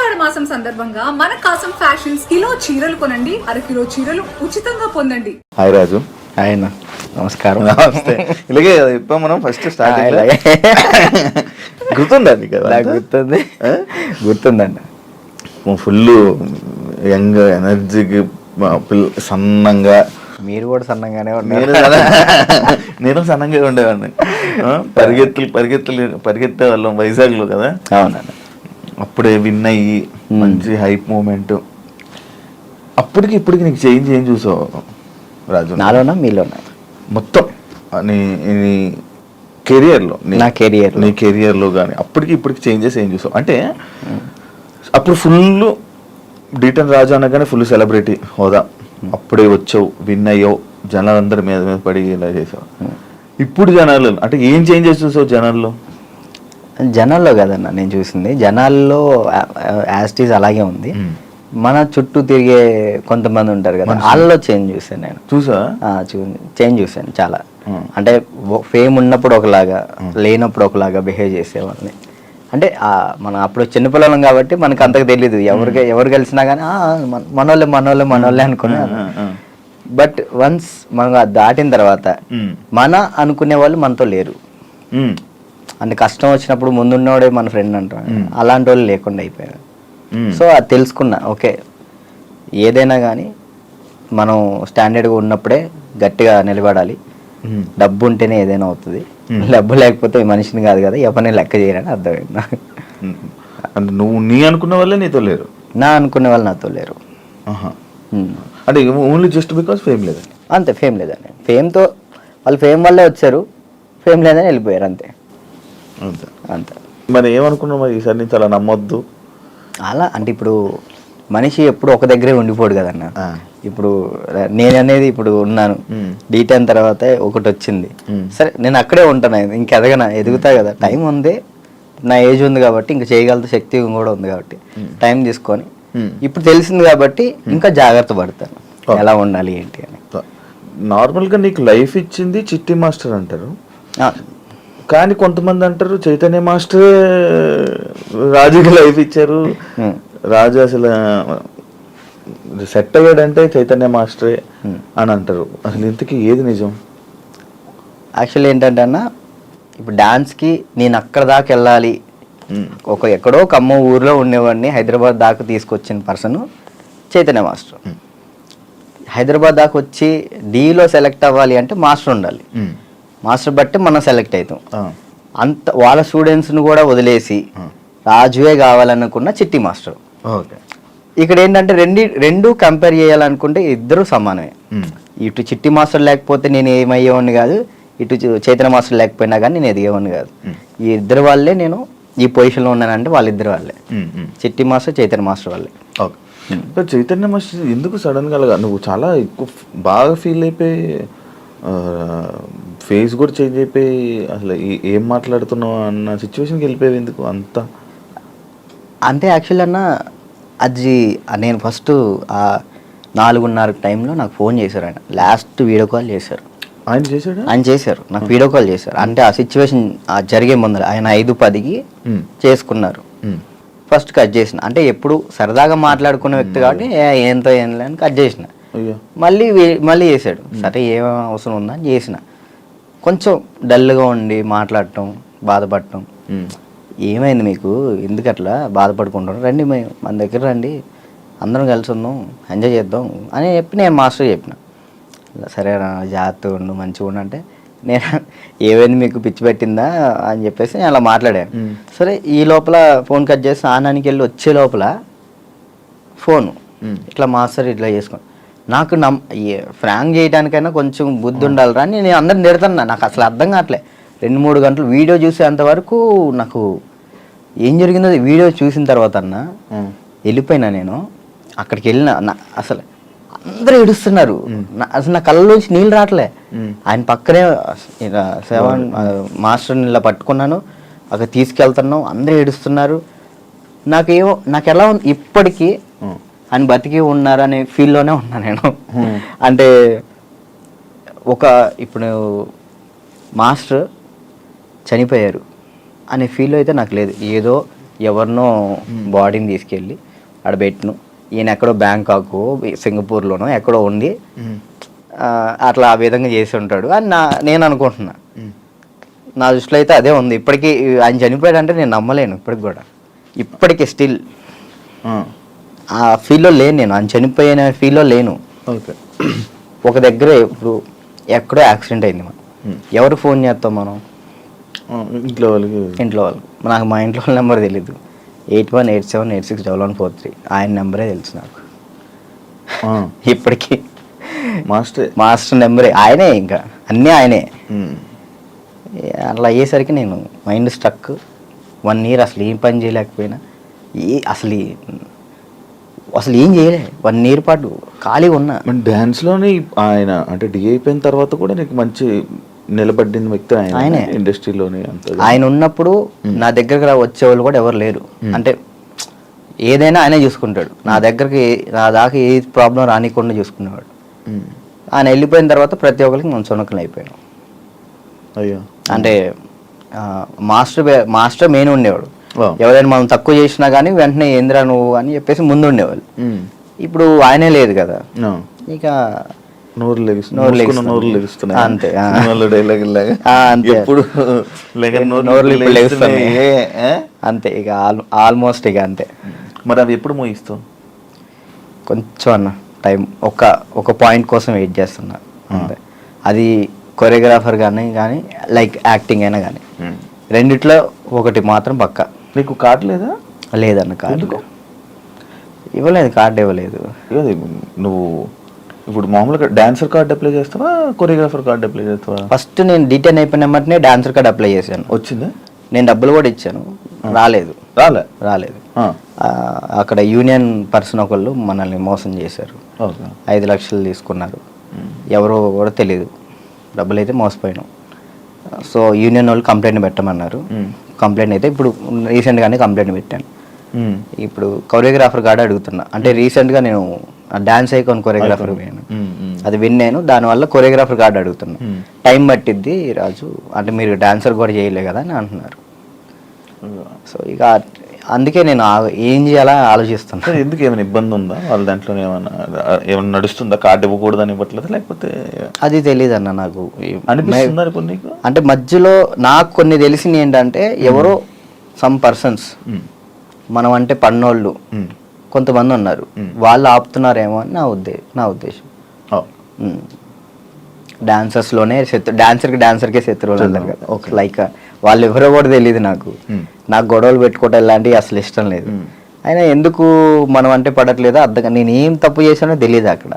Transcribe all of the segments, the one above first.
ఆషాఢ మాసం సందర్భంగా మన కాసం ఫ్యాషన్స్ కిలో చీరలు కొనండి, అరకిలో చీరలు ఉచితంగా పొందండి. హాయ్ రాజు. ఆయన నమస్కారం. నమస్తే. ఇలాగే ఇప్పుడు మనం ఫస్ట్ స్టార్ట్ గుర్తుందండి కదా? గుర్తుందండి. ఫుల్ యంగ్ ఎనర్జీకి సన్నంగా. మీరు కూడా సన్నంగానే ఉన్నారు. నేను సన్నంగా ఉండేవాడిని. పరిగెత్తే వాళ్ళం వైజాగ్లో కదా. అవునండి. అప్పుడే విన్ అయ్యి మంచి హైప్ మూమెంట్. అప్పటికి ఇప్పటికి నీకు చేంజ్ ఏం చూసావు రాజు? నాలోనా మీలోనా? మొత్తం నీ కెరియర్లో, నీ కెరియర్లో కానీ అప్పటికి ఇప్పటికి చేంజెస్ ఏం చూసావు? అంటే అప్పుడు ఫుల్ డీటన్ రాజు అనగానే ఫుల్ సెలబ్రిటీ హోదా, అప్పుడే వచ్చావు, విన్ అయ్యావు, జనాలందరి మీద మీద పడి ఇలా చేసావు. ఇప్పుడు జనాలు అంటే ఏం చేంజెస్ చూసావు జనాల్లో కదన్నా నేను చూసింది, జనాల్లో యాస్టీస్ అలాగే ఉంది. మన చుట్టూ తిరిగే కొంతమంది ఉంటారు కదా, వాళ్ళలో చేంజ్ చూసాను నేను. చేంజ్ చూసాను చాలా. అంటే ఫేమ్ ఉన్నప్పుడు ఒకలాగా, లేనప్పుడు ఒకలాగా బిహేవ్ చేసేవాళ్ళని. అంటే మనం అప్పుడు చిన్నపిల్లలం కాబట్టి మనకు అంతకు తెలీదు, ఎవరు కలిసినా కానీ మనోళ్ళే అనుకున్నాను. బట్ వన్స్ మనం దాటిన తర్వాత మన అనుకునే వాళ్ళు మనతో లేరు. అంటే కష్టం వచ్చినప్పుడు ముందున్నోడే మన ఫ్రెండ్ అంటారు, అలాంటి వాళ్ళు లేకుండా అయిపోయారు. సో అది తెలుసుకున్నా, ఓకే ఏదైనా కానీ మనం స్టాండర్డ్గా ఉన్నప్పుడే గట్టిగా నిలబడాలి. డబ్బు ఉంటేనే ఏదైనా అవుతుంది, డబ్బు లేకపోతే మనిషిని కాదు కదా, ఎవరిని లెక్క చేయరని అర్థమైంది. అంటే నువ్వు నీ అనుకున్న వాళ్ళే నీతో లేరు, నా అనుకునే వాళ్ళు నాతో లేరు. అంటే ఓన్లీ జస్ట్ బికాస్ ఫేమ్ లేదు, అంతే. ఫేమ్ లేదని, ఫేమ్తో వాళ్ళు ఫేమ్ వల్లే వచ్చారు, ఫేమ్ లేదని వెళ్ళిపోయారు, అంతే అంతే. మరి ఏమనుకున్నావు మరి ఈసారి నుంచి అలా నమ్మొద్దు అలా? అంటే ఇప్పుడు మనిషి ఎప్పుడు ఒక దగ్గరే ఉండిపోడు కదన్న. ఇప్పుడు నేను అనేది ఇప్పుడు ఉన్నాను, D10 తర్వాత ఒకటి వచ్చింది, సరే నేను అక్కడే ఉంటాను, ఇంక ఎదుగుతా కదా, టైం ఉంది, నా ఏజ్ ఉంది కాబట్టి, ఇంకా చేయగల శక్తి కూడా ఉంది కాబట్టి టైం తీసుకొని ఇప్పుడు తెలిసింది కాబట్టి ఇంకా జాగ్రత్త పడతాను ఎలా ఉండాలి ఏంటి అని. నార్మల్గా నీకు లైఫ్ ఇచ్చింది చిట్టి మాస్టర్ అంటారు, కానీ కొంతమంది అంటారు చైతన్య మాస్టరే రాజుకి లైఫ్ ఇచ్చారు, రాజు అసలు సెట్ అయ్యాడంటే చైతన్య మాస్టరే అని అంటారు. అసలు ఇంతకీ ఏది నిజం? యాక్చువల్లీ ఏంటంటే అన్న, ఇప్పుడు డాన్స్కి నేను అక్కడ దాకా వెళ్ళాలి, ఎక్కడో ఖమ్మం ఊర్లో ఉండేవాడిని హైదరాబాద్ దాకా తీసుకొచ్చిన పర్సన్ చైతన్య మాస్టర్. హైదరాబాద్ దాకా వచ్చి డీలో సెలెక్ట్ అవ్వాలి అంటే మాస్టర్ ఉండాలి, మాస్టర్ బట్టి మనం సెలెక్ట్ అవుతాం. అంత వాళ్ళ స్టూడెంట్స్ని కూడా వదిలేసి రాజువే కావాలనుకున్న చిట్టి మాస్టర్. ఇక్కడ ఏంటంటే రెండు కంపేర్ చేయాలనుకుంటే ఇద్దరు సమానమే. ఇటు చిట్టి మాస్టర్ లేకపోతే నేను ఏమయ్యేవాడిని కాదు, ఇటు చైతన్య మాస్టర్ లేకపోయినా కానీ నేను ఎదిగేవాడిని కాదు. ఈ ఇద్దరు వాళ్ళే నేను ఈ పొజిషన్లో ఉన్నానంటే వాళ్ళిద్దరు వాళ్ళే, చిట్టి మాస్టర్ చైతన్య మాస్టర్ వాళ్ళే. చైతన్య మాస్టర్ ఎందుకు సడన్ గా నువ్వు చాలా ఎక్కువ బాగా ఫీల్ అయిపోయి ఫేస్ కూడా చేంజ్ అయిపోయి అసలు ఏం మాట్లాడుతున్నావు అన్న సిచ్యువేషన్కి వెళ్ళిపోయావు ఎందుకు అంతా? అంటే యాక్చువల్ అన్న, అది నేను ఫస్ట్ 4:30 టైంలో నాకు ఫోన్ చేశారు, ఆయన లాస్ట్ వీడియో కాల్ చేశారు. ఆయన చేశారు నాకు వీడియో కాల్ చేశారు. అంటే ఆ సిచ్యువేషన్ జరిగే ముందర ఆయన 5:10కి చేసుకున్నారు. ఫస్ట్ కట్ చేసిన, అంటే ఎప్పుడు సరదాగా మాట్లాడుకునే వ్యక్తి కాబట్టి ఏంతో ఏం లేని కట్ చేసిన. మళ్ళీ చేశాడు, సరే ఏం అవసరం ఉందని చేసిన. కొంచెం డల్గా ఉండి మాట్లాడటం, బాధపడటం, ఏమైంది మీకు, ఎందుకు అట్లా బాధపడుకుంటాం, రండి మన దగ్గర రండి, అందరం కలిసి ఉందాం, ఎంజాయ్ చేద్దాం అని చెప్పి నేను మాస్టర్ చెప్పిన. సరే జాగ్రత్తగా ఉండు, మంచిగా ఉండు అంటే, నేను ఏమైంది మీకు పిచ్చి పెట్టిందా అని చెప్పేసి నేను అలా మాట్లాడాను. సరే ఈ లోపల ఫోన్ కట్ చేసి ఆనానికి వెళ్ళి వచ్చే లోపల ఫోను ఇట్లా మాస్టర్ ఇట్లా చేసుకోండి. నాకు ఫ్రాంక్ చేయడానికైనా కొంచెం బుద్ధి ఉండాలిరా అని నేను అందరిని తిడతాను. నాకు అసలు అర్థం కావట్లే. 2-3 గంటలు వీడియో చూసేంతవరకు నాకు ఏం జరిగిందో వీడియో చూసిన తర్వాత అన్న వెళ్ళిపోయినా. నేను అక్కడికి వెళ్ళిన, అసలు అందరూ ఏడుస్తున్నారు, అసలు నా కళ్ళలోంచి నీళ్ళు రావట్లే. ఆయన పక్కనే మాస్టర్ని ఇలా పట్టుకున్నాను, అక్కడ తీసుకెళ్తున్నాం, అందరూ ఏడుస్తున్నారు. నాకు ఎలా ఉంది ఇప్పటికీ, ఆయన బతికి ఉన్నారనే ఫీల్లోనే ఉన్నా నేను. అంటే ఇప్పుడు మాస్టర్ చనిపోయారు అనే ఫీల్ అయితే నాకు లేదు. ఏదో ఎవరినో బాడీని తీసుకెళ్ళి ఆడ పెట్టిను. ఈయన ఎక్కడో బ్యాంకాక్ సింగపూర్లోనో ఎక్కడో ఉండి అట్లా ఆ విధంగా చేసి ఉంటాడు అని నేను అనుకుంటున్నా. నా దృష్టిలో అయితే అదే ఉంది. ఇప్పటికీ ఆయన చనిపోయాడంటే నేను నమ్మలేను ఇప్పటికి కూడా. ఇప్పటికీ స్టిల్ ఆ ఫీల్లో లేను నేను. ఆయన చనిపోయిన ఫీల్లో లేను. ఒక దగ్గర ఇప్పుడు ఎక్కడో యాక్సిడెంట్ అయింది, మనం ఎవరు ఫోన్ చేస్తాం మనం? ఇంట్లో వాళ్ళు. నాకు మా ఇంట్లో వాళ్ళ నెంబర్ తెలీదు. 8187861143 ఆయన నెంబరే తెలుసు నాకు ఇప్పటికీ. మాస్టర్ నెంబరే ఆయనే, ఇంకా అన్నీ ఆయనే. అట్లా అయ్యేసరికి నేను మైండ్ స్టక్. 1 year అసలు ఏం పని చేయలేకపోయినా, అసలు ఏం చేయలే. 1 year పాటు ఖాళీగా ఉన్నా. డ్యాన్స్లోనే ఆయన అంటే డి అయిపోయిన తర్వాత కూడా నీకు మంచి నిలబడిన వ్యక్తి ఆయన ఇండస్ట్రీలోనే. ఆయన ఉన్నప్పుడు నా దగ్గరకు వచ్చేవాళ్ళు కూడా ఎవరు లేరు. అంటే ఏదైనా ఆయనే చూసుకుంటాడు. నా దాకా ఏ ప్రాబ్లం రానికుండా చూసుకునేవాడు. ఆయన వెళ్ళిపోయిన తర్వాత ప్రతి ఒక్కరికి మనం చునకలు అయిపోయాం. అయ్యో, అంటే మాస్టర్ మెయిన్ ఉండేవాడు. ఎవరైనా మనం తక్కువ చేసినా కానీ వెంటనే ఏంద్రా నువ్వు అని చెప్పేసి ముందు ఉండేవాళ్ళు. ఇప్పుడు ఆయనే లేదు కదా, ఇక నోరు లెగుస్తున్నాయి అంతే. అంతే ఇక ఆల్మోస్ట్ ఇక అంతే. మరి అవి ఎప్పుడు మోయిస్తావు? కొంచెం అన్న టైం, ఒక పాయింట్ కోసం వెయిట్ చేస్తున్నా అంతే. అది కొరియోగ్రాఫర్ కానీ లైక్ యాక్టింగ్ అయినా కానీ రెండిట్లో ఒకటి మాత్రం పక్క. నీకు కార్డు లేదా? లేదన్న, కార్డు ఇవ్వలేదు. కార్డు ఇవ్వలేదు. నువ్వు ఇప్పుడు మామూలుగా డాన్సర్ కార్డు అప్లై చేస్తావా, కొరియోగ్రాఫర్ కార్డు అప్లై చేస్తావా? ఫస్ట్ నేను డీటెయిల్ అయిపోయిన వెంటనే డాన్సర్ కార్డు అప్లై చేశాను. వచ్చిందా? నేను డబ్బులు కూడా ఇచ్చాను, రాలేదు. అక్కడ యూనియన్ పర్సన్ ఒకళ్ళు మనల్ని మోసం చేశారు. 5 లక్షలు తీసుకున్నారు. ఎవరో కూడా తెలియదు. డబ్బులు అయితే మోసపోయాను. సో యూనియన్ వాళ్ళు కంప్లైంట్ పెట్టమన్నారు. కంప్లైంట్ అయితే ఇప్పుడు రీసెంట్గానే కంప్లైంట్ పెట్టాను. ఇప్పుడు కొరియోగ్రాఫర్ కార్డు అడుగుతున్నా. అంటే రీసెంట్గా నేను డాన్స్ ఐకాన్ కొరియోగ్రాఫర్ పోయాను, అది విన్నాను. దానివల్ల కొరియోగ్రాఫర్ కార్డు అడుగుతున్నా. టైం పట్టిద్ది రాజు, అంటే మీరు డాన్సర్ కూడా చేయలే కదా అని అంటున్నారు. సో ఇక అందుకే నేను ఏం చేయాలా ఆలోచిస్తాను. ఎందుకు ఏమైనా ఇబ్బంది ఉందా వాళ్ళ దాంట్లో? ఏమైనా నడుస్తుందా? కార్డు ఇవ్వకూడదని ఇవ్వట్లేదు లేకపోతే? అది తెలియదు అన్న నాకు. అనిపిస్తుంది అంటే మధ్యలో నాకు కొన్ని తెలిసింది ఏంటంటే, ఎవరో సమ్ పర్సన్స్ మనం అంటే పన్నోళ్ళు కొంతమంది ఉన్నారు, వాళ్ళు ఆపుతున్నారేమో అని నా ఉద్దేశం. డాన్సర్స్లోనే డాన్సర్కే శత్రువులు అంటారు కదా, లైక్ వాళ్ళు ఎవరో కూడా తెలియదు నాకు. గొడవలు పెట్టుకోవటం ఇలాంటివి అసలు ఇష్టం లేదు. అయినా ఎందుకు మనం అంటే పడట్లేదో అర్థం. నేను ఏం తప్పు చేశానో తెలియదు అక్కడ.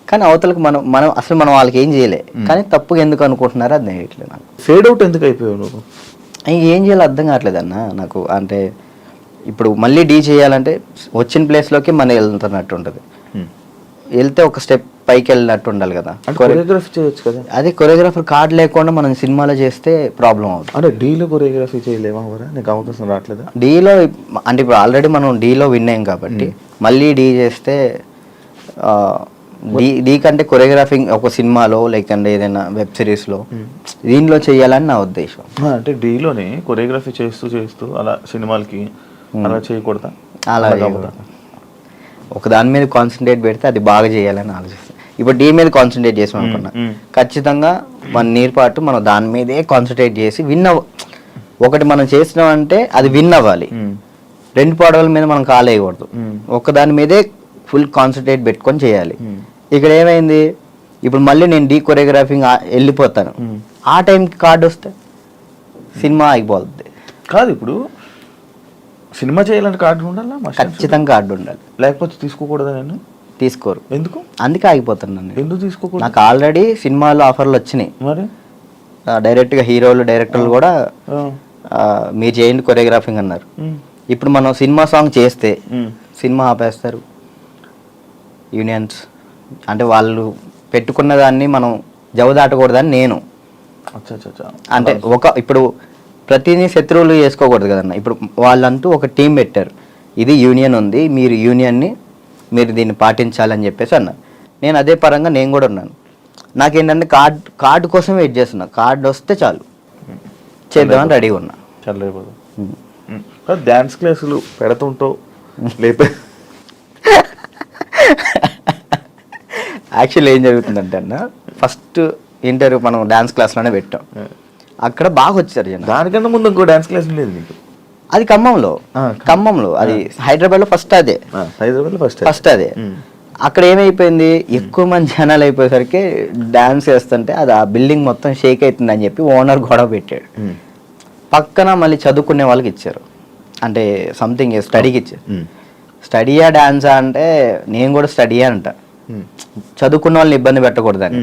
కానీ అవతలకు మనం అసలు వాళ్ళకి ఏం చేయలే, కానీ తప్పుగా ఎందుకు అనుకుంటున్నారో అది తెలియట్లేదు నాకు. ఫేడ్ అవుట్ ఎందుకు అయిపోయావు నువ్వు? ఏం చేయాలో అర్థం కావట్లేదు అన్న నాకు. అంటే ఇప్పుడు మళ్ళీ డీ చేయాలంటే వచ్చిన ప్లేస్లోకి మనం వెళ్తున్నట్టు ఉంటుంది. వెళ్తే ఒక స్టెప్ పైకి వెళ్ళినట్టు ఉండాలి కదా. కొరియోగ్రఫీ చేయొచ్చు కదా. అదే కొరియోగ్రాఫర్ కార్డు లేకుండా మనం సినిమాలో చేస్తే ప్రాబ్లం అవుతుంది. అంటే డీలో కొరియోగ్రఫీ చేయలేమా? నీకు అవకాశం రావట్లేదు డీలో? అంటే ఇప్పుడు ఆల్రెడీ మనం డీలో విన్ అయ్యాం కాబట్టి మళ్ళీ డీ చేస్తే డీ కంటే కొరియోగ్రాఫింగ్ ఒక సినిమాలో లేకంటే ఏదైనా వెబ్ సిరీస్లో దీనిలో చేయాలని నా ఉద్దేశం. అంటే డీలోనే కొరియోగ్రఫీ చేస్తూ అలా సినిమాలకి అలా చేయకూడదా? అలా ఒక దాని మీద కాన్సన్ట్రేట్ పెడితే అది బాగా చేయాలని ఆలోచిస్తాను. ఇప్పుడు డీ మీద కాన్సన్ట్రేట్ చేసాం అనుకున్నా, ఖచ్చితంగా 1 year పాటు మనం దాని మీదే కాన్సన్ట్రేట్ చేసి ఒకటి మనం చేసినామంటే అది విన్ అవ్వాలి. 2 పడవల మీద మనం కాలేయకూడదు. ఒక దాని మీదే ఫుల్ కాన్సన్ట్రేట్ పెట్టుకొని చేయాలి. ఇక్కడ ఏమైంది, ఇప్పుడు మళ్ళీ నేను డీ కొరియోగ్రాఫింగ్ వెళ్ళిపోతాను. ఆ టైంకి కార్డు వస్తే సినిమా అయిపోతుంది. కాదు, ఇప్పుడు సినిమా చేయాలంటే కార్డు ఉండాలా? ఖచ్చితంగా కార్డు ఉండాలి, లేకపోతే తీసుకోకూడదా? నేను తీసుకోరు. ఎందుకు? అందుకే ఆగిపోతున్నాను. ఎందుకు తీసుకోకూడదు? నాకు ఆల్రెడీ సినిమాలో ఆఫర్లు వచ్చినాయి. మరి డైరెక్ట్గా హీరోలు డైరెక్టర్లు కూడా మీరు చేయండి కొరియోగ్రాఫింగ్ అన్నారు. ఇప్పుడు మనం సినిమా సాంగ్ చేస్తే సినిమా ఆపేస్తారు యూనియన్స్. అంటే వాళ్ళు పెట్టుకున్న దాన్ని మనం జవదాటకూడదని నేను. అంటే ఇప్పుడు ప్రతిదీ శత్రువులు చేసుకోకూడదు కదన్న. ఇప్పుడు వాళ్ళంటూ ఒక టీం పెట్టారు, ఇది యూనియన్ ఉంది, మీరు యూనియన్ని మీరు దీన్ని పాటించాలని చెప్పేసి అన్నారు. నేను అదే పరంగా నేను కూడా ఉన్నాను. నాకేంటంటే కార్డు కోసం వెయిట్ చేస్తున్నా. కార్డు వస్తే చాలు చేద్దామని రెడీగా ఉన్నా. చాలా డాన్స్ క్లాసులు పెడుతుంటావు లేపే. యాక్చువల్లీ ఏం జరుగుతుందంటే అన్న, ఫస్ట్ ఇంటర్ మనం డాన్స్ క్లాస్లోనే పెట్టాం, అక్కడ బాగా వచ్చారు జనం. దానికన్నా ముందు ఇంకో డాన్స్ క్లాస్ ఉండేది నీకు? అది ఖమ్మంలో అది హైదరాబాద్లో ఫస్ట్ అదే, హైదరాబాద్లో ఫస్ట్ అదే. అక్కడ ఏమైపోయింది, ఎక్కువ మంది జనాలు అయిపోయేసరికి డాన్స్ చేస్తుంటే అది ఆ బిల్డింగ్ మొత్తం షేక్ అవుతుంది అని చెప్పి ఓనర్ గొడవ పెట్టాడు. పక్కన మళ్ళీ చదువుకునే వాళ్ళకి ఇచ్చారు, అంటే సంథింగ్ స్టడీకి ఇచ్చారు. స్టడీయా డాన్సా అంటే నేను కూడా స్టడీయా అంట, చదువుకున్న వాళ్ళని ఇబ్బంది పెట్టకూడదని.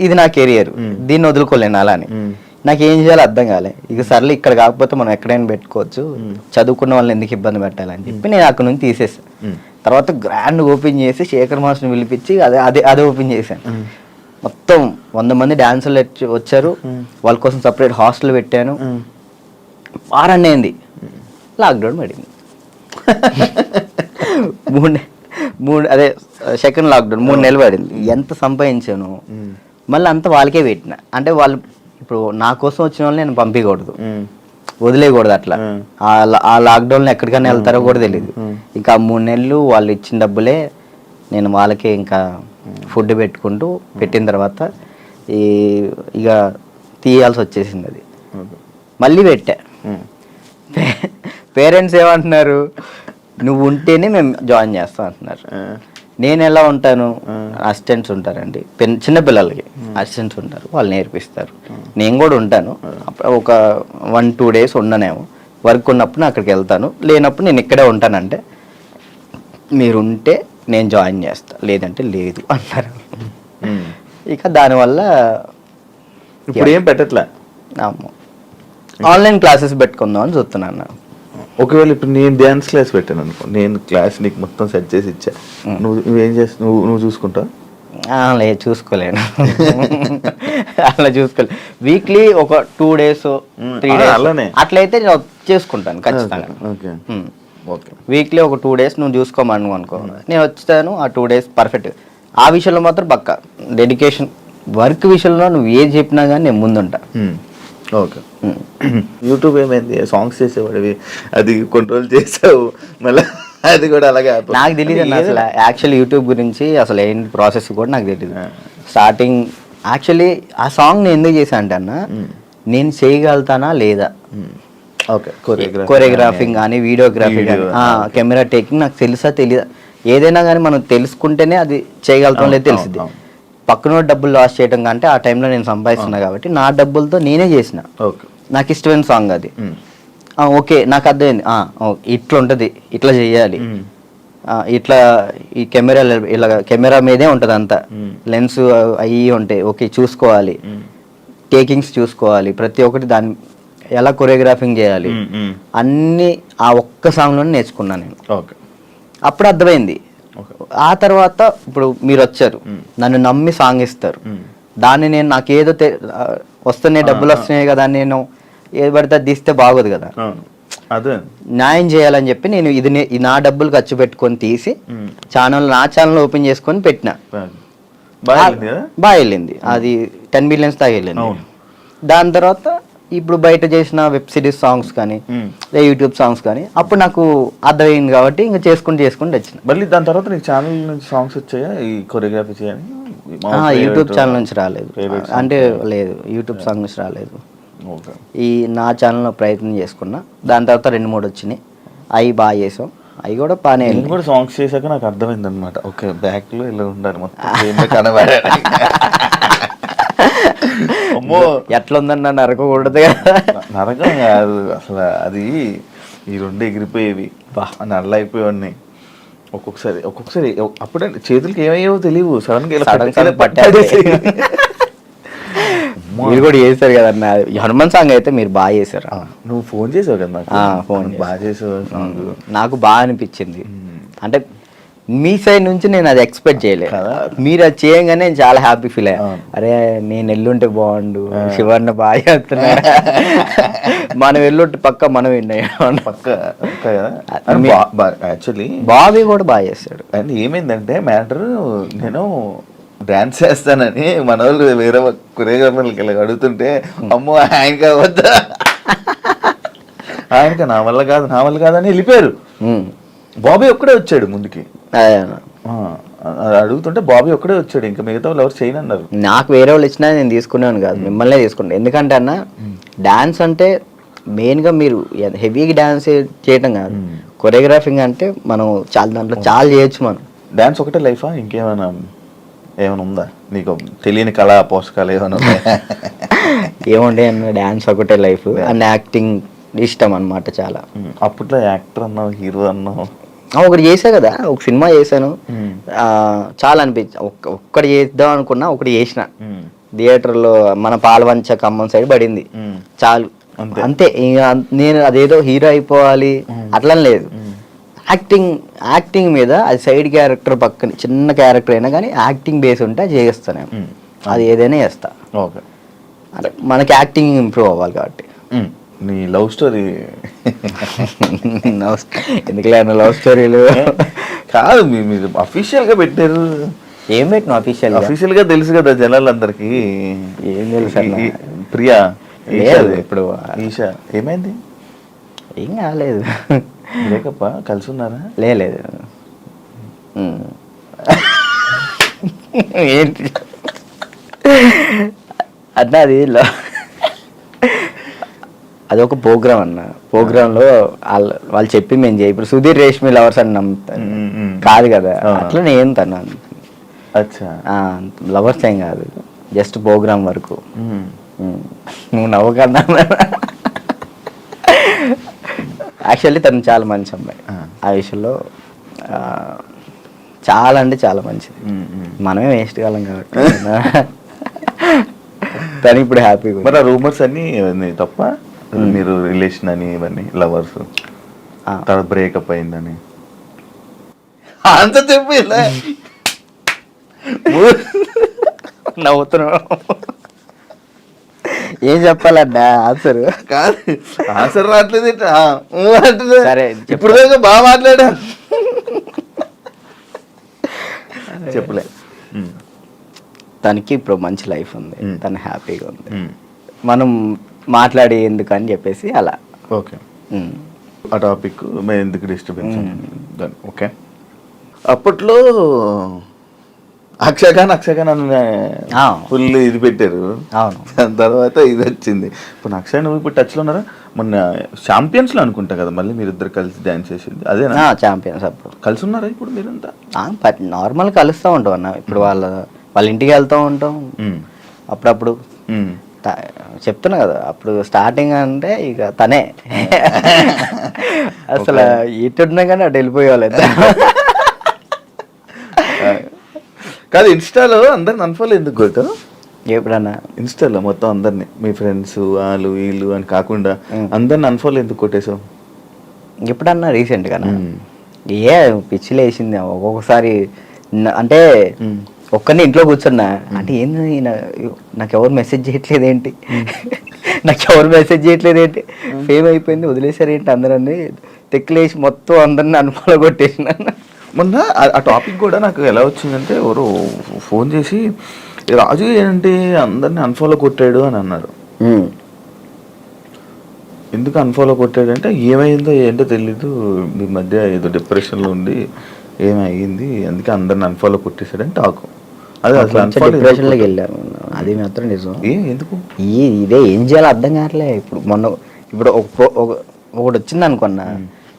ఇది నా కెరియర్, దీన్ని వదులుకోలేను అలా అని. నాకు ఏం చేయాలో అర్థం కాలే. ఇక సర్లే ఇక్కడ కాకపోతే మనం ఎక్కడైనా పెట్టుకోవచ్చు, చదువుకున్న వాళ్ళని ఎందుకు ఇబ్బంది పెట్టాలని చెప్పి నేను అక్కడ నుంచి తీసేసాను. తర్వాత గ్రాండ్ ఓపెన్ చేసి శేఖర్ మాస్టర్ని పిలిపించి అదే ఓపెన్ చేశాను. మొత్తం 100 మంది డాన్సర్లు వచ్చారు, వాళ్ళ కోసం సపరేట్ హాస్టల్ పెట్టాను. వారాన్ని అయింది, లాక్డౌన్ పడింది. అదే సెకండ్ లాక్డౌన్ 3 నెలలు పడింది. ఎంత సంపాదించాను మళ్ళీ అంతా వాళ్ళకే పెట్టిన. అంటే వాళ్ళు ఇప్పుడు నా కోసం వచ్చిన వాళ్ళని నేను పంపించకూడదు, వదిలేయకూడదు. అట్లా ఆ లాక్డౌన్లో ఎక్కడికైనా వెళ్తారో కూడా తెలియదు. ఇంకా 3 నెలలు వాళ్ళు ఇచ్చిన డబ్బులే నేను వాళ్ళకే ఇంకా ఫుడ్ పెట్టుకుంటూ పెట్టిన తర్వాత ఇక తీయాల్సి వచ్చేసింది. అది మళ్ళీ పెట్టా. పేరెంట్స్ ఏమంటున్నారు, నువ్వు ఉంటేనే మేము జాయిన్ చేస్తాం అంటున్నారు. నేను ఎలా ఉంటాను, అసిస్టెంట్స్ ఉంటారండి, చిన్నపిల్లలకి అసిస్టెంట్స్ ఉంటారు, వాళ్ళు నేర్పిస్తారు. నేను కూడా ఉంటాను, ఒక 1-2 డేస్ ఉండనేమో. వర్క్ ఉన్నప్పుడు నేను అక్కడికి వెళ్తాను, లేనప్పుడు నేను ఇక్కడే ఉంటానంటే మీరు ఉంటే నేను జాయిన్ చేస్తా, లేదంటే లేదు అన్నారు. ఇక దానివల్ల ఇప్పుడు ఏం పెట్టట్లే, ఆన్లైన్ క్లాసెస్ పెట్టుకుందాం అని చూస్తున్నాను. ఒకవేళ ఇప్పుడు నేను డ్యాన్స్ క్లాస్ పెట్టాను అనుకో, నేను క్లాస్ నీకు మొత్తం సెట్ చేసి ఇచ్చా, నువ్వేం చేస్తావు? నువ్వు చూసుకుంటావు? లేదు, చూసుకోలేను. అలా చూసుకోలేదు. వీక్లీ ఒక 2 days 3 days అలానే అట్లయితే నేను చేసుకుంటాను ఖచ్చితంగా. వీక్లీ ఒక 2 days నువ్వు చూసుకోమను అనుకో, నేను వచ్చాను ఆ 2 days పర్ఫెక్ట్. ఆ విషయంలో మాత్రం పక్కా డెడికేషన్. వర్క్ విషయంలో నువ్వు ఏది చెప్పినా కానీ నేను ముందుంటా. ఓకే. యూట్యూబ్ ఏమైంది, సాంగ్స్ చేసేవాడివి, అది కంట్రోల్ చేసావు మళ్ళీ అది కూడా అలాగే. నాకు తెలియదు అన్న అసలు యాక్చువల్ యూట్యూబ్ గురించి అసలు ఏంటి ప్రాసెస్ కూడా నాకు తెలియదు. స్టార్టింగ్ యాక్చువల్లీ ఆ సాంగ్ నేను ఎందుకు చేశా అంటే అన్న, నేను చేయగలుగుతానా లేదా, కొరియోగ్రాఫింగ్ కానీ వీడియోగ్రఫీ కానీ కెమెరా టేకింగ్ నాకు తెలుసా తెలియదా. ఏదైనా కానీ మనం తెలుసుకుంటేనే అది చేయగలుగుతాం లేదు తెలిసింది. పక్కన డబ్బులు లాస్ చేయడం కంటే ఆ టైంలో నేను సంపాదిస్తున్నా కాబట్టి నా డబ్బులతో నేనే చేసిన, నాకు ఇష్టమైన సాంగ్ అది. ఓకే, నాకు అర్థమైంది, ఇట్లా ఉంటుంది, ఇట్లా చెయ్యాలి, ఇట్లా ఈ కెమెరా మీదే ఉంటుంది అంతా, లెన్స్ అవి ఉంటాయి, ఓకే చూసుకోవాలి, టేకింగ్స్ చూసుకోవాలి, ప్రతి ఒక్కటి దాన్ని ఎలా కొరియోగ్రాఫింగ్ చేయాలి అన్నీ ఆ ఒక్క సాంగ్లోనే నేర్చుకున్నాను నేను. అప్పుడు అర్థమైంది. ఆ తర్వాత ఇప్పుడు మీరు వచ్చారు, నన్ను నమ్మి సాంగ్ ఇస్తారు, దాన్ని నేను నాకు ఏదో వస్తున్నాయి డబ్బులు వస్తున్నాయి కదా, నేను ఏది పడితే తీస్తే బాగోదు కదా, న్యాయం చేయాలని చెప్పి నేను ఇది నా డబ్బులు ఖర్చు పెట్టుకొని తీసి నా ఛానల్ ఓపెన్ చేసుకొని పెట్టిన. బాగా వెళ్ళింది, అది 10 million దాకా వెళ్ళింది. దాని తర్వాత ఇప్పుడు బయట చేసిన వెబ్ సిరీస్ సాంగ్స్ కానీ యూట్యూబ్ సాంగ్స్ కానీ అప్పుడు నాకు అర్థమైంది కాబట్టి ఇంకా చేసుకుంటూ వచ్చిన. మళ్ళీ దాని తర్వాత నీకు ఛానల్ నుంచి సాంగ్స్ వచ్చాయా ఈ కొరియోగ్రఫీ చేయని? యూట్యూబ్ ఛానల్ నుంచి రాలేదు, అంటే లేదు, యూట్యూబ్ సాంగ్ నుంచి రాలేదు. ఈ నా ఛానల్లో ప్రయత్నం చేసుకున్నా, దాని తర్వాత 2-3 వచ్చినాయి, అవి బాగా చేసాం, అవి కూడా బాగానే. నేను కూడా సాంగ్స్ చేశాక నాకు అర్థమైంది అనమాట, ఓకే బ్యాక్ లో ఇలా ఉండాలి మొత్తం కనబడే. అమ్మో ఎట్లా ఉందన్న, నరకకూడదు కదా. నరకం కాదు అసలు, అది ఈ 2 ఎగిరిపోయేవి, నల్ల అయిపోయేవాడిని. ఒక్కొక్కసారి అప్పుడే చేతులకి ఏమయ్యేవో తెలియవు, సడన్ గా పట్టేసి. మీరు కూడా చేశారు కదన్న హనుమాన్ సాంగ్, అయితే మీరు బాగా చేశారు. నువ్వు ఫోన్ చేసావు కదా, ఫోన్ బాగా చేసావు, నాకు బాగా అనిపించింది. అంటే మీ సైడ్ నుంచి నేను అది ఎక్స్పెక్ట్ చేయలేదు, మీరు అది చేయగానే నేను చాలా హ్యాపీ ఫీల్ అయ్యా. అరే నేను ఎల్లుంటే బాగుండు, శివన్న బాగా చేస్తున్నా, మనం ఎల్లుంటే పక్క మనం విన్నాం పక్క. యాక్చువల్లీ బాబీ కూడా బాగా చేస్తాడు. అండ్ ఏమైందంటే మ్యాటర్, నేను డాన్స్ చేస్తానని మన వాళ్ళు వేరే కొరియోగ్రాఫర్లకి ఇలా అడుగుతుంటే, అమ్మో ఆయన కావద్దా ఆయనకి నా వల్ల కాదు అని వెళ్ళిపోయారు. బాబీ ఒక్కడే వచ్చాడు ముందుకి. అడుగుతుంటే బాబీ ఒక్కడే వచ్చాడు, ఇంకా మిగతా వాళ్ళు ఎవరు చేయను అన్నారు. నాకు వేరే వాళ్ళు ఇచ్చినా నేను తీసుకునేవాను కాదు, మిమ్మల్నే తీసుకున్నాను. ఎందుకంటే అన్న డాన్స్ అంటే మెయిన్గా మీరు హెవీగా డాన్స్ చేయటం కాదు, కొరియోగ్రాఫింగ్ అంటే మనం చాలా దాంట్లో చాలా చేయొచ్చు. మనం డాన్స్ ఒకటే లైఫా, ఇంకేమైనా ఉందా నీకు తెలియని కళా పోషకాలు ఏమైనా ఉన్నాయా? ఏముండే అన్న, డాన్స్ ఒకటే లైఫ్ అండ్ యాక్టింగ్ ఇష్టం అన్నమాట చాలా. అప్పట్లో యాక్టర్ అన్నావు, హీరో అన్నావు, ఒకటి చేసా కదా, ఒక సినిమా చేశాను, చాలా అనిపించి ఒక్కటి చేద్దాం అనుకున్నా, ఒకటి చేసిన థియేటర్లో మన పాలవంచ ఖమ్మం సైడ్ పడింది, చాలు అంతే. నేను అదేదో హీరో అయిపోవాలి అట్లా లేదు, యాక్టింగ్ మీద అది సైడ్ క్యారెక్టర్ పక్కన చిన్న క్యారెక్టర్ అయినా కానీ యాక్టింగ్ బేస్ ఉంటే చేస్తాను, అది ఏదైనా చేస్తా. ఓకే, అంటే మనకి యాక్టింగ్ ఇంప్రూవ్ అవ్వాలి కాబట్టి. నీ లవ్ స్టోరీ ఎందుకులే లవ్ స్టోరీలు కాదు, మీరు అఫీషియల్గా పెట్టారు. ఏం పెట్టిన అఫీషియల్గా తెలుసు కదా జనాలందరికీ. ఏం తెలుసు ప్రియా ఇప్పుడు ఈషా ఏమైంది? ఏం కాలేదు, బ్రేకప్ కలిసి ఉన్నారా? లేదు ఏంటి అన్నా, అది ఒక ప్రోగ్రామ్ అన్న, ప్రోగ్రాంలో వాళ్ళు చెప్పి మేము చేయి. ఇప్పుడు సుధీర్ రేష్మి లవర్స్ అని నమ్ముతాను కాదు కదా, అట్లా నేను తన్నాను. లవర్స్ ఏం కాదు, జస్ట్ ప్రోగ్రామ్ వరకు. నువ్వు నవ్వకన్నా, యాక్చువల్లీ తను చాలా మంచి అమ్మాయి, ఆ విషయంలో చాలా అంటే చాలా మంచిది. మనమే వేస్ట్ కాలం కాబట్టి తను ఇప్పుడు హ్యాపీగా. మరి ఆ రూమర్స్ అన్ని తప్ప, మీరు రిలేషన్ అని ఇవన్నీ లవర్స్ తర్వాత బ్రేకప్ అయిందని అంత చెప్పి నవ్వుతున్నావు, ఏం చెప్పాలన్నా ఆన్సర్ కాదు, ఆన్సర్ రావట్లేదు. సరే ఇప్పుడు దాకా బాగా మాట్లాడా, చెప్పలే. తనకి ఇప్పుడు మంచి లైఫ్ ఉంది, తను హ్యాపీగా ఉంది, మనం మాట్లాడి ఎందుకని చెప్పేసి అలా. ఓకే, ఆ టాపిక్ మేము ఎందుకు డిస్టర్బెన్స్. ఓకే, అప్పట్లో అక్షయఖాన్ ఫుల్ ఇది పెట్టారు. అవును, దాని తర్వాత ఇది వచ్చింది. ఇప్పుడు అక్షయ్ నువ్వు ఇప్పుడు టచ్లో ఉన్నారా? మొన్న ఛాంపియన్స్లో అనుకుంటా కదా మళ్ళీ మీరిద్దరు కలిసి డాన్స్ చేసింది అదేనా? ఛాంపియన్స్ అప్పుడు కలిసి ఉన్నారా ఇప్పుడు మీరంతా? నార్మల్ కలుస్తూ ఉంటాం అన్న, ఇప్పుడు వాళ్ళ ఇంటికి వెళ్తూ ఉంటాం అప్పుడప్పుడు. చెప్తున్నా కదా, అప్పుడు స్టార్టింగ్ అంటే ఇక తనే అసలు ఇటున్నా కానీ అటు వెళ్ళిపోయేవాళ్ళు. కాదు, ఇన్స్టాలో అందరిని అన్ఫాలో ఎందుకు కొట్టావు? ఎప్పుడన్నా ఇన్స్టాలో మొత్తం అందరిని, మీ ఫ్రెండ్స్ వాళ్ళు వీళ్ళు అని కాకుండా అందరిని అన్ఫాలో ఎందుకు కొట్టేసావు? ఎప్పుడన్నా రీసెంట్గా ఏ పిచ్చిలు వేసింది ఒక్కొక్కసారి. అంటే ఒక్కరిని ఇంట్లో కూర్చున్నా అంటే ఏంది, నాకు ఎవరు మెసేజ్ చేయట్లేదు ఏంటి, ఫేమ్ అయిపోయింది వదిలేసారు ఏంటి అందరని తెక్కులేసి మొత్తం అందరిని అన్ఫాలో కొట్టేసిన. మొన్న ఆ టాపిక్ కూడా నాకు ఎలా వచ్చిందంటే, ఎవరు ఫోన్ చేసి రాజు ఏంటి అందరిని అన్ఫాలో కొట్టాడు అని అన్నారు. ఎందుకు అన్ఫాలో కొట్టాడు అంటే ఏమైందో ఏంటో తెలీదు, మీ మధ్య ఏదో డిప్రెషన్లో ఉండి ఏమైంది అందుకే అందరిని అన్ఫాలో కొట్టేశాడని టాకు. అదే అసలు డిప్రెషన్లోకి వెళ్ళాను, అది మాత్రం నిజం. ఎందుకు ఇదే ఏం చేయాలో అర్థం కావట్లే. ఇప్పుడు ఒకటి వచ్చింది అనుకున్నా,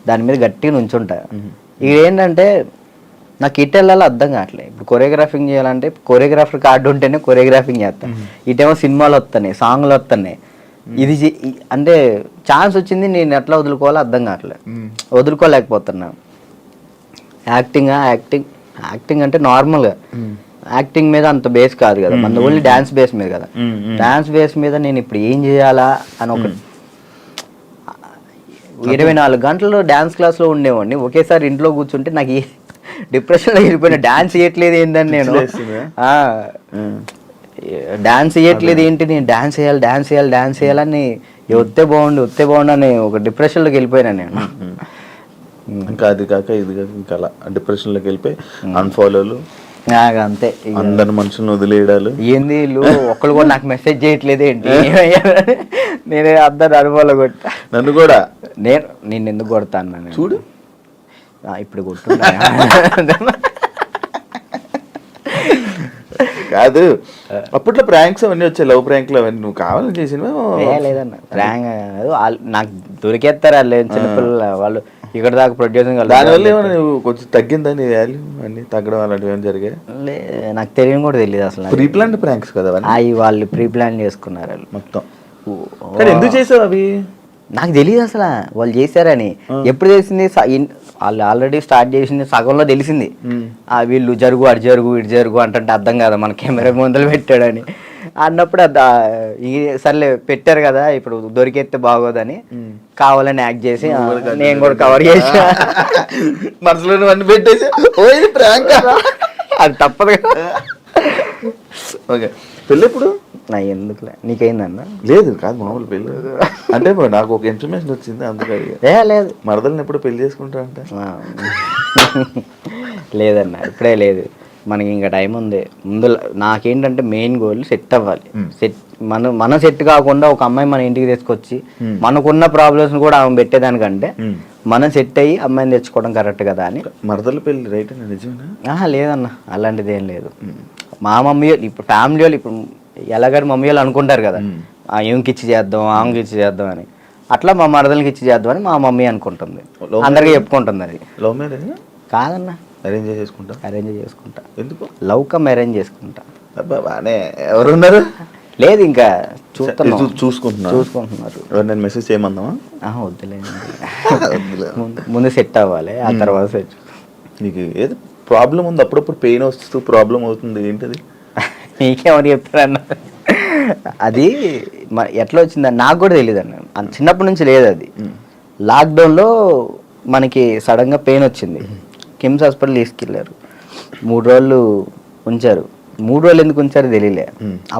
దాని మీద గట్టిగా నుంచుంటా. ఇదేంటంటే నాకు ఇటు వెళ్ళాలో అర్థం కావట్లేదు. ఇప్పుడు కొరియోగ్రాఫింగ్ చేయాలంటే కొరియోగ్రాఫర్ కార్డు ఉంటేనే కొరియోగ్రాఫింగ్ చేస్తాను, ఇటేమో సినిమాలు వస్తున్నాయి, సాంగ్లు వస్తున్నాయి. ఇది అంటే ఛాన్స్ వచ్చింది, నేను ఎట్లా వదులుకోవాలో అర్థం కావట్లేదు, వదులుకోలేకపోతున్నా. యాక్టింగ్ అంటే నార్మల్గా యాక్టింగ్ మీద అంత బేస్ కాదు కదా, మన ఓన్లీ డాన్స్ బేస్ మీద కదా. డాన్స్ బేస్ మీద నేను ఇప్పుడు ఏం చేయాలా అని ఒక 24 గంటలు డాన్స్ క్లాస్లో ఉండేవాడిని, ఒకేసారి ఇంట్లో కూర్చుంటే నాకు డిప్రెషన్లో వెళ్ళిపోయిన. డాన్స్ చేయట్లేదు ఏంటని నేను డాన్స్ చేయట్లేదు ఏంటి, నేను డాన్స్ చేయాలని వస్తే బాగుండు అని ఒక డిప్రెషన్లోకి వెళ్ళిపోయినా నేను. ఇంకా అది కాక ఇది కాక ఇంకా అలా డిప్రెషన్లోకి వెళ్ళిపోయి అన్ఫాలోలు అంతే అందరు మనుషులను వదిలేయడాలు ఏంది వీళ్ళు ఒక్కళ్ళు కూడా నాకు మెసేజ్ చేయట్లేదు ఏంటి నేనే అందరు అనుభవాలు కొట్టా. నన్ను కూడా నేను ఎందుకు కొడతాను చూడు ఇప్పుడు కొట్టున్నా. కాదు అప్పట్లో ప్రాంక్స్ అవన్నీ వచ్చాయి, లవ్ ప్రాంక్లు అవన్నీ నువ్వు కావాలని చేసినవా? లేదన్న ప్రాంక్ నాకు దొరికేస్తారు వాళ్ళు చిన్నపిల్లలు, వాళ్ళు ఇక్కడ దాకా ప్రొడ్యూసింగ్. దానివల్ల ఏమైనా నువ్వు కొంచెం తగ్గిందా నీ వాల్యూ అన్ని తగ్గడం అలాంటివి ఏమైనా జరిగాయి? నాకు తెలియని కూడా తెలియదు అసలు. ప్రీ ప్లాన్ ప్రాంక్స్ కదా అవి వాళ్ళు ప్రీ ప్లాన్ చేసుకున్నారు వాళ్ళు మొత్తం. ఎందుకు చేసావు అవి? నాకు తెలియదు అసలు వాళ్ళు చేశారని. ఎప్పుడు తెలిసింది? వాళ్ళు ఆల్రెడీ స్టార్ట్ చేసింది సగంలో తెలిసింది. వీళ్ళు జరుగు అటు జరుగు ఇటు జరుగు అంటే అర్థం కదా మన కెమెరా ముందలు పెట్టాడని అన్నప్పుడు సర్లే పెట్టారు కదా ఇప్పుడు దొరికేస్తే బాగోదని కావాలని యాక్ట్ చేసి నేను కూడా కవర్ చేసా. మనసులో అన్ని పెట్టేసి అది తప్పదు కదా. ఓకే, పెళ్ళి ఎప్పుడు? నా ఎందుకులే, నీకైందన్న? లేదు కాదు మామూలు పెళ్ళి అంటే నాకు ఒక ఇన్ఫర్మేషన్ వచ్చింది అందుకే. లేదు మరదల్ని ఎప్పుడు పెళ్లి చేసుకుంటా అంటే లేదన్న ఇప్పుడే లేదు, మనకి ఇంకా టైం ఉంది. ముందు నాకేంటంటే మెయిన్ గోల్ సెట్ అవ్వాలి. మనం సెట్ కాకుండా ఒక అమ్మాయి మన ఇంటికి తీసుకొచ్చి మనకున్న ప్రాబ్లమ్స్ కూడా ఆమె పెట్టేదానికంటే మనం సెట్ అయ్యి అమ్మాయిని తెచ్చుకోవడం కరెక్ట్ కదా అని. మరదల పెళ్ళి రైట్ అన్న నిజమేనా? లేదన్న అలాంటిది ఏం లేదు. మా మమ్మీ ఇప్పుడు ఫ్యామిలీ వాళ్ళు ఇప్పుడు ఎలాగని మమ్మీ వాళ్ళు అనుకుంటారు కదా ఏమికి ఇచ్చి చేద్దాం ఆమెకి ఇచ్చి చేద్దాం అని, అట్లా మా మరదలకి ఇచ్చి చేద్దాం అని మా మమ్మీ అనుకుంటుంది, అందరికీ చెప్పుకుంటుంది. అది లవ్ మ్యారేజ్ కాదన్న, అరేంజ్ చేసుకుంటా. అరేంజ్ చేసుకుంటా. ఎందుకు? లవ్ కమ్ అరేంజ్ చేసుకుంటా. బానే ఎవరున్నారు? లేదు ఇంకా చూసుకుంటున్నారు. నేను మెసేజ్ చేయమందామా? వద్దులేదు, ముందు సెట్ అవ్వాలి ఆ తర్వాత సెట్. నీకు ఏదో ప్రాబ్లం ఉంది, అప్పుడప్పుడు పెయిన్ వస్తూ ప్రాబ్లం అవుతుంది, ఏంటది? నీకేమని చెప్పారన్న? అది ఎట్లా వచ్చిందని నాకు కూడా తెలియదు అన్న, చిన్నప్పటి నుంచి లేదు అది. లాక్డౌన్లో మనకి సడన్గా పెయిన్ వచ్చింది, కిమ్స్ హాస్పిటల్ తీసుకెళ్ళారు, 3 రోజులు ఉంచారు. 3 రోజులు ఎందుకు ఉంచారో తెలియలే.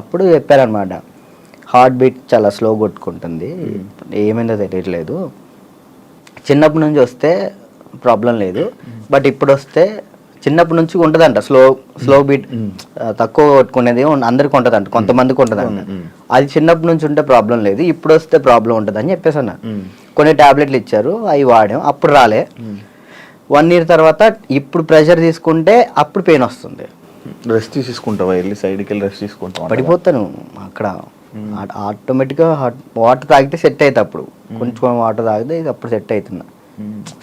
అప్పుడు చెప్పారనమాట హార్ట్ బీట్ చాలా స్లో కొట్టుకుంటుంది, ఏమైందో తెలియట్లేదు, చిన్నప్పటి నుంచి వస్తే ప్రాబ్లం లేదు, బట్ ఇప్పుడు వస్తే చిన్నప్పటి నుంచి ఉంటుందంట స్లో బీట్, తక్కువ కొట్టుకునేది అందరికి ఉంటుందంట, కొంతమందికి ఉంటుందంట. అది చిన్నప్పటి నుంచి ఉంటే ప్రాబ్లం లేదు, ఇప్పుడు వస్తే ప్రాబ్లం ఉంటుంది అని చెప్పేసి అన్న. కొన్ని టాబ్లెట్లు ఇచ్చారు, అవి వాడాం, అప్పుడు రాలే. 1 year తర్వాత ఇప్పుడు ప్రెషర్ తీసుకుంటే అప్పుడు పెయిన్ వస్తుంది. రెస్ట్ తీసుకుంటావా? వెళ్ళి సైడ్కి వెళ్ళి రెస్ట్ తీసుకుంటావా? పడిపోతాను అక్కడ, ఆటోమేటిక్గా వాటర్ తాగితే సెట్ అవుతుంది. అప్పుడు కొంచెం వాటర్ తాగితే అప్పుడు సెట్ అవుతున్నా.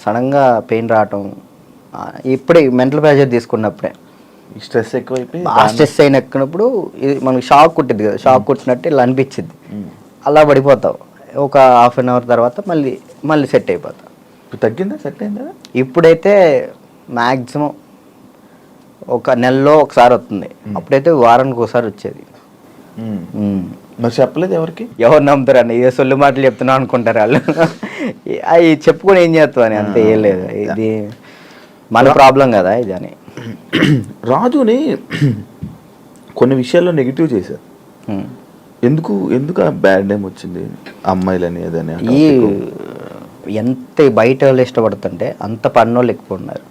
సడన్గా పెయిన్ రావటం ఇప్పుడే మెంటల్ ప్రెషర్ తీసుకున్నప్పుడే స్ట్రెస్ ఎక్కువైపోయి స్ట్రెస్ అయిన ఎక్కినప్పుడు ఇది మనకి షాక్ కుట్టింది కదా, షాక్ కుట్టినట్టు ఇలా అనిపించింది, అలా పడిపోతావు. ఒక 1/2 hour తర్వాత మళ్ళీ సెట్ అయిపోతావు. తగ్గిందా? సెట్ అయిందా? ఇప్పుడైతే మ్యాక్సిమం ఒక నెలలో ఒకసారి వస్తుంది, అప్పుడైతే వారానికి ఒకసారి వచ్చేది. మరి చెప్పలేదు ఎవరికి? ఎవరు నమ్ముతారు అన్న, ఇదే సొల్లు మాటలు చెప్తున్నావు అనుకుంటారు వాళ్ళు. అవి చెప్పుకొని ఏం చేస్తావు అని, అంతే. ఏం లేదు, ఇది మన ప్రాబ్లం కదా ఇది అని. రాజుని కొన్ని విషయాల్లో నెగిటివ్ చేశారు, ఎందుకు ఆ బ్యాడ్ నేమ్ వచ్చింది అమ్మాయిలని అదని? ఈ ఎంత బయట వాళ్ళు ఇష్టపడుతుంటే అంత పన్నోళ్ళు ఎక్కువ ఉన్నారు.